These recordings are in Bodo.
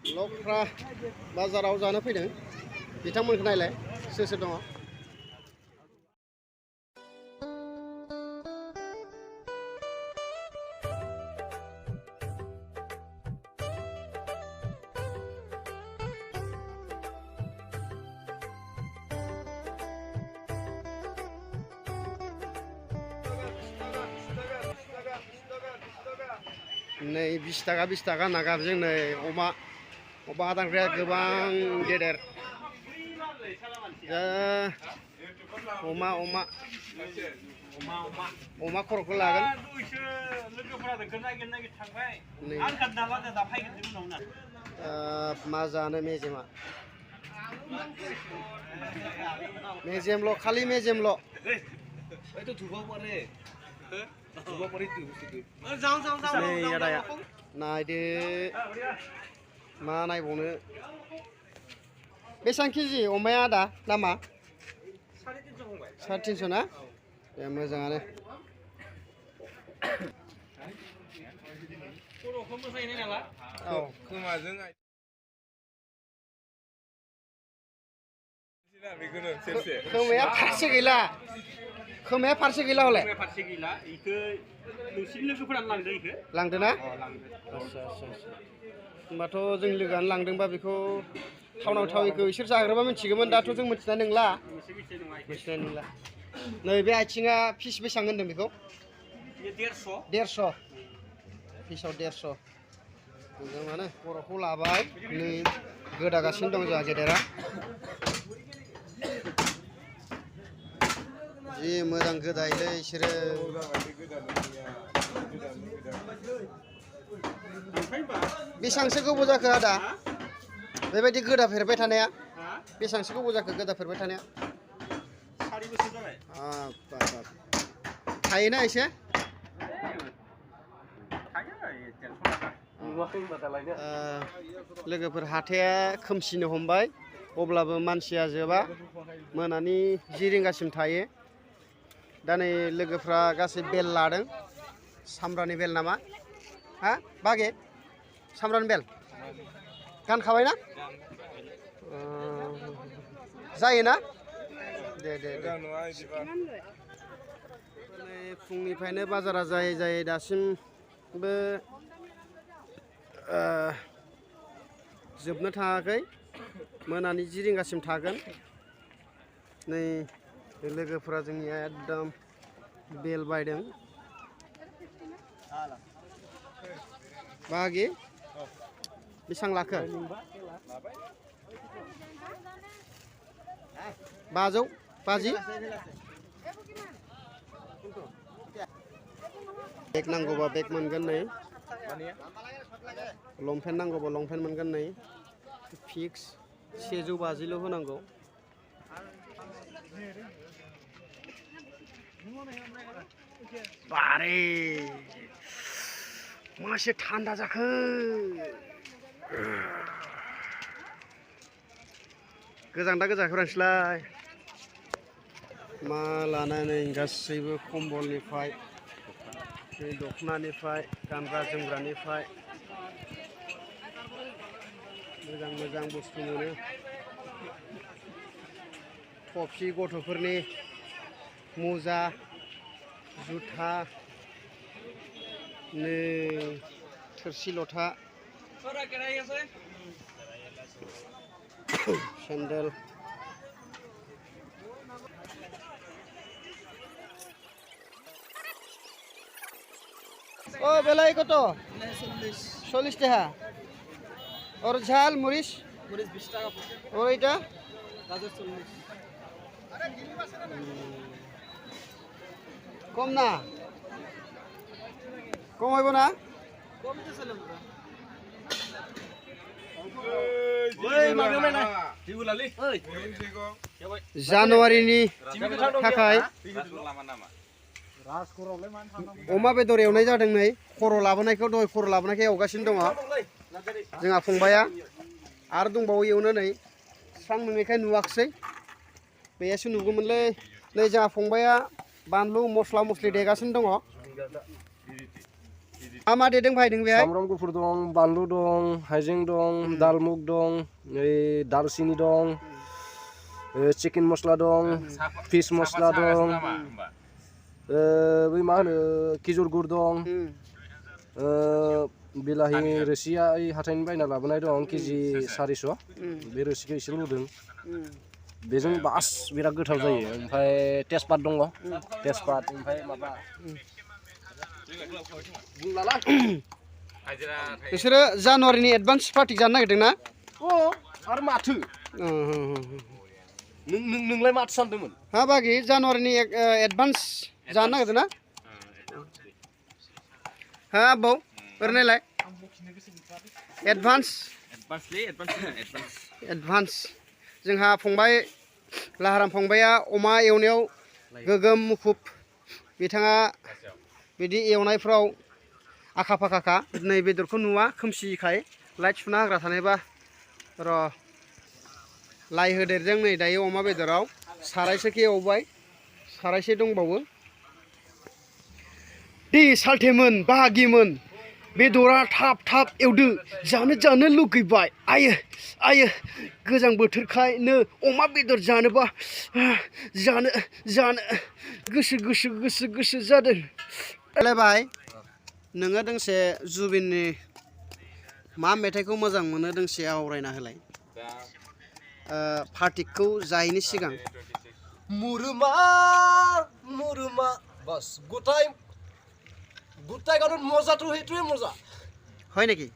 लख्रा बाजाराव जानो फैदों बिथांमोनखौ नायलाय सोर सोर दङ नै 20 थाखा नागारजों नै अमा आदारग्राया गोबां गेदेर अमा खर'खौ लागोन मा जानो मेजेमल' खालि मेजेमल' नै आदाया नायदो मा नायबावनो बेसेबां केजि अमाया आदा दामा 350 ना दे मोजाङानो औ खोमाया फारसे गैला हले लांदो ना होमबाथ' जों लोगोआनो लांदोंबा बेखौ थावनाव थावैखौ इसोर जाग्राबा मिथिगौमोन दाथ' जों मिथिनाय नंला नै बे आथिङा फिस बेसेबां होनदों बेखौ 150 फिसाव 150 मोजाङानो खर'खौ लाबाय नै गोदागासिनो दं जोंहा गेदेरा जि मोजां गोदायोलै इसोरो बेसेबांसो गोबाव जाखो आदा बेबायदि गोदाफेरबाय थानाया बेसेबांसो गोबाव जाखो गोदाफेरबाय थानाया 4 बोसोर जाबाय थायोना एसे लोगोफोर हाथाया खोमसिनो हमबाय अब्लाबो मानसिया जोबा मोनानि 10 रिंगासिम थायो दा नै लोगोफ्रा गासै बेल लादों सामब्रानि बेल नामा हा बागे सामब्रानि बेल गानखाबाय ना जायोना दे फुंनिफ्रायनो बाजारा जायै दासिमबो जोबनो थाङाखै मोनानि 10 रिंगासिम थागोन नै लोगोफोरा जोंनिया एकदम बेल बायदों बाहागि बेसेबां लाखो 500 बाजि बेग नांगौबा बेग मोनगोन नै लंपेन्ट नांगौबा लंपेन्ट मोनगोन नै फिक्स 150 होनांगौ बारे मासे थान्दा जाखो गोजांदा गोजांखोरांसैलाय मा लानानै गासैबो कम्बलनिफ्राय दखनानिफ्राय गानग्रा जोमग्रानिफ्राय मोजां बुस्थु मोनो थफि गथ'फोरनि मुजा जुथा नै थोरसि लथा सेन्देल ओ बेलाय कत 40 টাকা और झाल मरीच 20 টাকা और এটা गाजर 40 कम ना कम হইব না কম দিছিলাম জানুয়ারিनि थाखाय अमा बेदर एवनाय जादों नै खर' लाबोनायखौ दहाय खर' लाबोनायखौ एवगासिनो दङ जोंहा फंबाया आरो दंबावो एवनो नै स्रां नङैखाय नुवाखसै बेयासो नुगौमोनलै नै जोंहा फंबाया बानलु मस्ला मस्लि देगासिनो दङ मा देदों बाहायदों बेहाय सामब्राम गुफुर दं बानलु दं हाइजें दं दालमुग दं दालसिनि दं चिकेन मस्ला दं फिश मस्ला दं बै मा होनो खिजुर गुर दं बिलाहि रोसिया हाथायनि बायना लाबोनाय दं केजि 400 बे रोसिखौ एसे लुदों बेजों बास बिराद गोथाव जायो ओमफ्राय तेजपात दङ तेजपात ओमफ्राय माबा बुंलाला बिसोरो जानुवारिनि एडभान्स पार्टि जानो नागिरदों ना आरो माथो नोंलाय माथो सानदोंमोन हा बागि जानुवारिनि एडभान्स जानो नागिरदों ना हा आबौ ओरैनोलाय एडभान्स जोंहा फंबाय लाहाराम फंबाया अमा एवनायाव गोगोम मुखुब बिथाङा बिदि एवनायफ्राव आखा फाखाखा नै बेदरखौ नुवा खोमसिखाय लाइट सुना होग्रा थानायबा र' लाइ होदेरजों नै दायो अमा बेदराव सारायसेखौ एवबाय सारायसे दंबावो दे सालथेमोन बाहागिमोन बेदरा थाब थाब एवदो जानो लुगैबाय आयो गोजां बोथोरखायनो अमा बेदर जानोबा जानो गोसो जादों लायबाय नोङो दोंसे जुबिननि मा मेथाइखौ मोजां मोनो दोंसे आवरायना होलाय पार्टिखौ जायैनि सिगां मुरुमा বাস গোটাই গানত মজাটো সেইটোৱে মজা হয় নেকি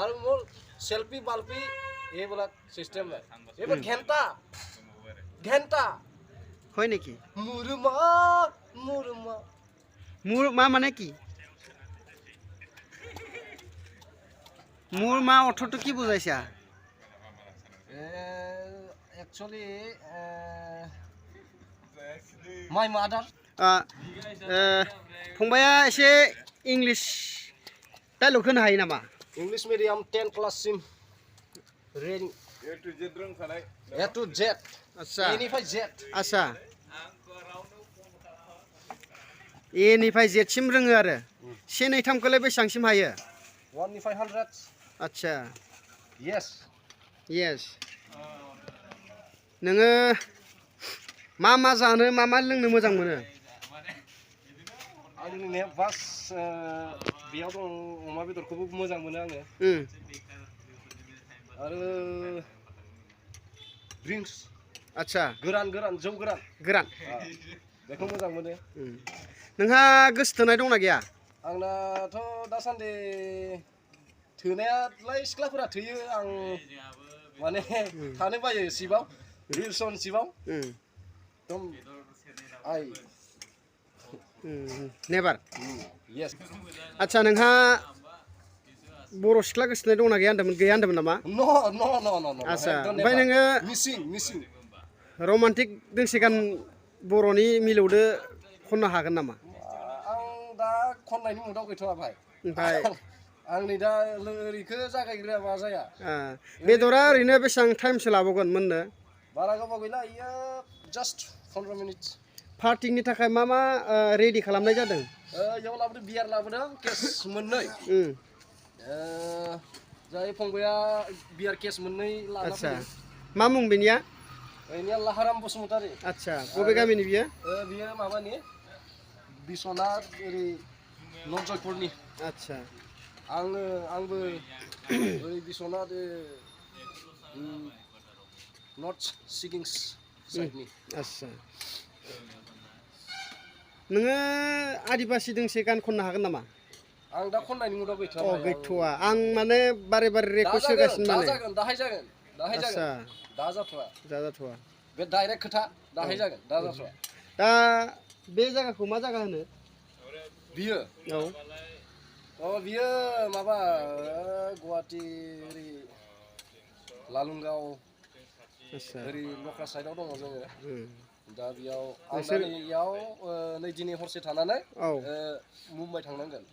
আৰু মোৰ সেলফি বালফি এইবিলাক সিস্টেম নাই এইবোৰ ঘেন্টা হয় নেকি মুৰুমা মানে কি মোৰ মা অৰ্থটো কি বুজাইছা একচুয়ালি माय मादार फंबाया एसे इंलिश डायलग होनो हायो नामा इंलिश मीडियम 10 क्लाससिम रेडि ए टू जेड आच्छा एनिफ्राय जेड आच्छा ए निफ्राय जेड सिम रोङो आरो 1 2 3 खौलाय बेसेबांसिम हायो 1 निफ्राय 100 आच्छा यस नोङो मा जानो मा लोंनो मोजां मोनो आं लोंनाया बास बेयाव दं अमा बेदरखौबो मोजां मोनो आङो आरो ड्रिंक्स आच्छा गोरान जौ गोरान बेखौ मोजां मोनो नोंहा गोसो थोनाय दंना गैया आंनाथ' दासान्दि थोनायालाय सिख्लाफोरा थोयो आं माने थानो बायो सिबाव रिल्सन सिबाव नेभार यस आच्छा नोंहा बर' सिख्ला गोसोथोनाय दंना गैया होनदोंमोन नामा न आच्छा ओमफ्राय नोङो मिसिं रमान्टिक दोंसे गान बर'नि मिलौदो खननो हागोन नामा आं दा खननायनि मुदाव गैथ'आ भाइ ओमफ्राय आं नै दा ओरैखो जागायग्रोआबा जाया बेदरा ओरैनो बेसेबां टाइमसो लाबावगोन मोननो बारा गोबाव गैला इयो जास्ट 15 मिनिट्स पार्टिनि थाखाय मा रेडि खालामनाय जादों इयाव लाबोदों बियार लाबोदों केस मोननै जाय फंबाया बियार केस मोननै लाना फैदों मा मुं बेनिया बेनिया लाहाराम बसुमतारी आच्छा बबे गामिनि बियो बियो माबानि बिसनाथ ओरै नरजयपुरनि आच्छा आंबो ओरै बिसनाथ नर्थ सिगिंस साइडनि आच्छा नोङो आदिबासि दोंसे गान खननो हागोन नामा आं दा खननायनि मुदाव गैथ'आ गैथ'आ आं माने बारे रिकुवेस्ट होगासिनो माने दाहाय जागोन दा जाथ'आ बे डाइरेक्ट खोथा दाहाय जागोन दा जाथ'आ दा बे जायगाखौ मा जायगा होनो बियो बियो माबा गुवाहाटी ओरै लालुंगाव ओरै लख्रा साइडआव दङ जोङो दा बेयाव आं दा नैयाव नै दिनै हरसे थानानै मुम्बाइ थांनांगोन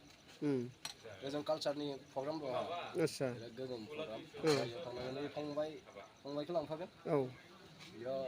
ओजों कालचारनि प्रग्राम दङ आच्छा गोगोम प्रग्राम थांनानै फंबायखौ लांफागोन बेयाव